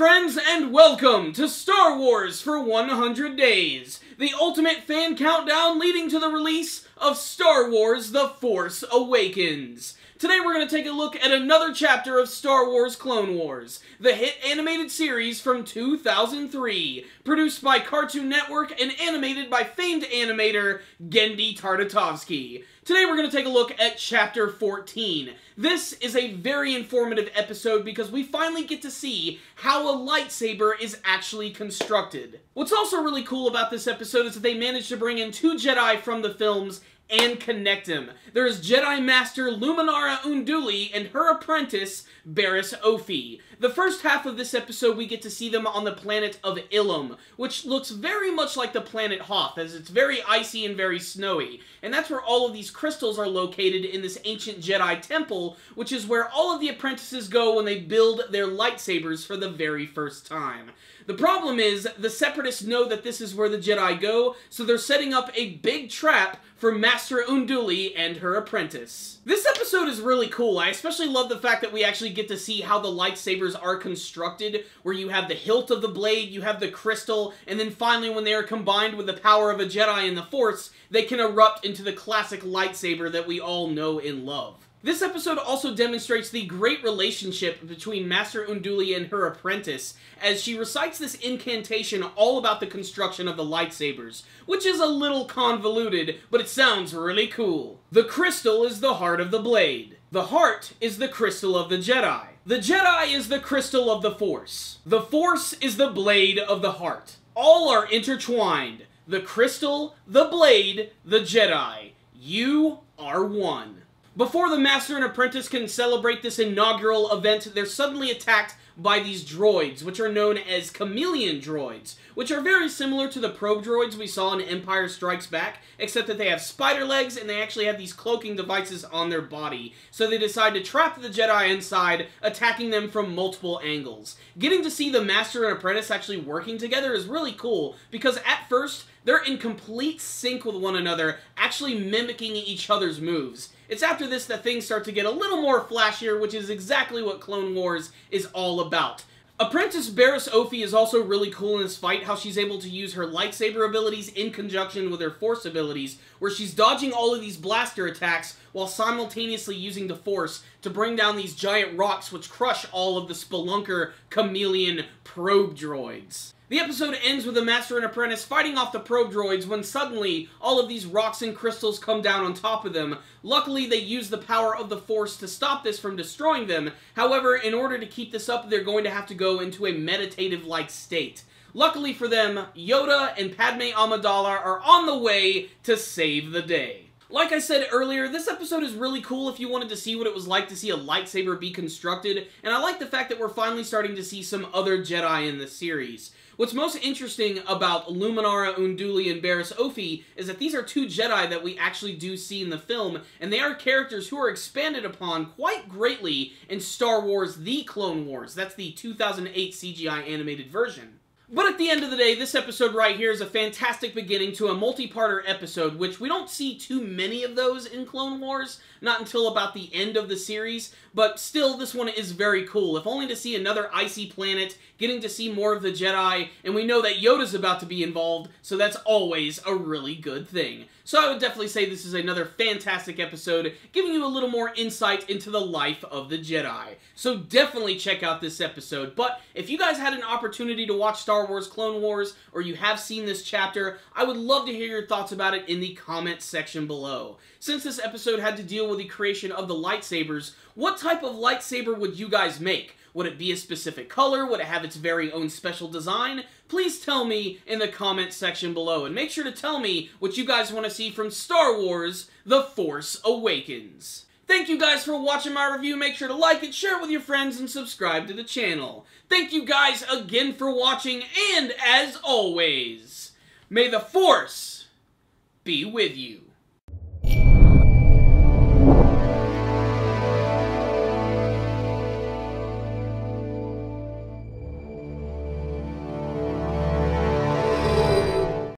friends, and welcome to Star Wars for 100 Days, the ultimate fan countdown leading to the release of Star Wars The Force Awakens. Today we're going to take a look at another chapter of Star Wars Clone Wars, the hit animated series from 2003, produced by Cartoon Network and animated by famed animator Genndy Tartakovsky. Today we're going to take a look at Chapter 14. This is a very informative episode because we finally get to see how a lightsaber is actually constructed. What's also really cool about this episode is that they managed to bring in two Jedi from the films and connect them. There is Jedi Master Luminara Unduli and her apprentice, Barriss Offee. The first half of this episode, we get to see them on the planet of Ilum, which looks very much like the planet Hoth, as it's very icy and very snowy. And that's where all of these crystals are located in this ancient Jedi temple, which is where all of the apprentices go when they build their lightsabers for the very first time. The problem is, the Separatists know that this is where the Jedi go, so they're setting up a big trap for Master Unduli and her apprentice. This episode is really cool. I especially love the fact that we actually get to see how the lightsabers are constructed, where you have the hilt of the blade, you have the crystal, and then finally when they are combined with the power of a Jedi and the Force, they can erupt into the classic lightsaber that we all know and love. This episode also demonstrates the great relationship between Master Unduli and her apprentice, as she recites this incantation all about the construction of the lightsabers, which is a little convoluted, but it sounds really cool. The crystal is the heart of the blade. The heart is the crystal of the Jedi. The Jedi is the crystal of the Force. The Force is the blade of the heart. All are intertwined. The crystal, the blade, the Jedi. You are one. Before the Master and Apprentice can celebrate this inaugural event, they're suddenly attacked by these droids, which are known as chameleon droids, which are very similar to the probe droids we saw in Empire Strikes Back, except that they have spider legs and they actually have these cloaking devices on their body. So they decide to trap the Jedi inside, attacking them from multiple angles. Getting to see the Master and Apprentice actually working together is really cool, because at first, they're in complete sync with one another, actually mimicking each other's moves. It's after this that things start to get a little more flashier, which is exactly what Clone Wars is all about. Apprentice Barriss Offee is also really cool in this fight, how she's able to use her lightsaber abilities in conjunction with her Force abilities, where she's dodging all of these blaster attacks while simultaneously using the Force to bring down these giant rocks which crush all of the Spelunker chameleon probe droids. The episode ends with the Master and Apprentice fighting off the probe droids when suddenly all of these rocks and crystals come down on top of them. Luckily, they use the power of the Force to stop this from destroying them. However, in order to keep this up, they're going to have to go into a meditative-like state. Luckily for them, Yoda and Padme Amidala are on the way to save the day. Like I said earlier, this episode is really cool if you wanted to see what it was like to see a lightsaber be constructed, and I like the fact that we're finally starting to see some other Jedi in the series. What's most interesting about Luminara Unduli and Barriss Offee is that these are two Jedi that we actually do see in the film, and they are characters who are expanded upon quite greatly in Star Wars The Clone Wars. That's the 2008 CGI animated version. But at the end of the day, this episode right here is a fantastic beginning to a multi-parter episode, which we don't see too many of those in Clone Wars, not until about the end of the series, but still, this one is very cool, if only to see another icy planet, getting to see more of the Jedi, and we know that Yoda's about to be involved, so that's always a really good thing. So I would definitely say this is another fantastic episode, giving you a little more insight into the life of the Jedi. So definitely check out this episode. But if you guys had an opportunity to watch Star Wars Clone Wars, or you have seen this chapter, I would love to hear your thoughts about it in the comments section below. Since this episode had to deal with the creation of the lightsabers, what type of lightsaber would you guys make? Would it be a specific color? Would it have its very own special design? Please tell me in the comments section below, and make sure to tell me what you guys want to see from Star Wars The Force Awakens. Thank you guys for watching my review. Make sure to like it, share it with your friends, and subscribe to the channel. Thank you guys again for watching, and as always, may the Force be with you.